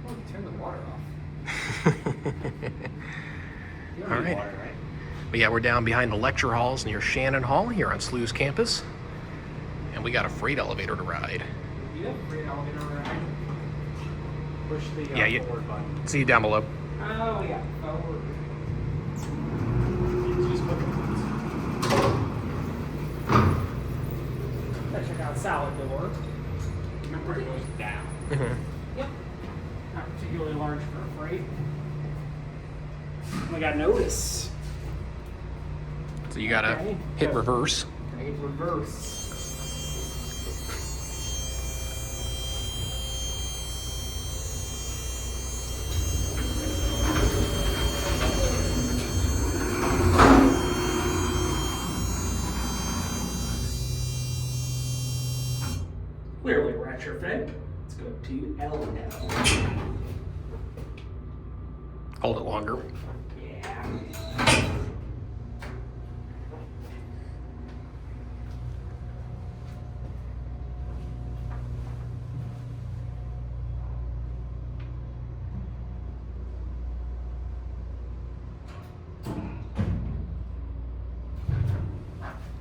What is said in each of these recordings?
Oh, turn the water off. You don't All need right. water, right? But yeah, we're down behind the lecture halls near Shannon Hall here on SLU's campus. And we got a freight elevator to ride. You have a great elevator ride. Push the Yeah, forward button. see you down below. Oh, yeah. Forward. Just put Let's check out salad door. Remember, it goes down. Yep. Not particularly large for a freight. We got notice. So you gotta Okay. hit reverse. Hit reverse. Clearly retrofit. Let's go to LL. Hold it longer. Yeah.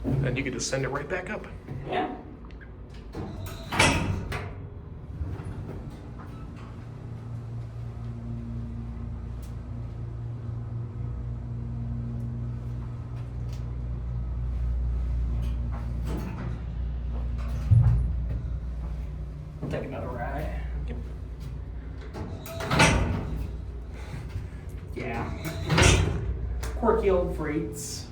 Then you can just send it right back up. Yeah. We'll take another ride. Yep. Yeah. Quirky old freights.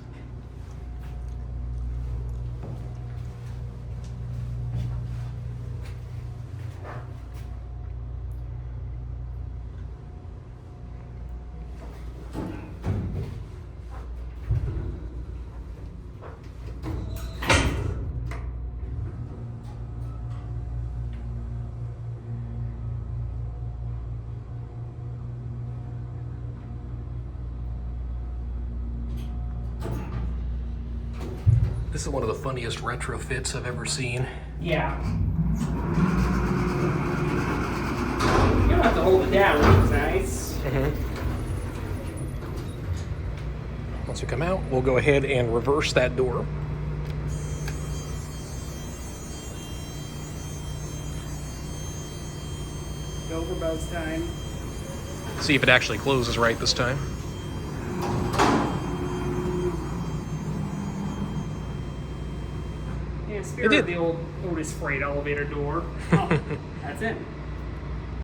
This is one of the funniest retrofits I've ever seen. Yeah. You don't have to hold it down, which is nice. Once you come out, we'll go ahead and reverse that door. Go for both time. See if it actually closes right this time. Yeah, spirit did. of the old Otis freight elevator door. Oh, that's it.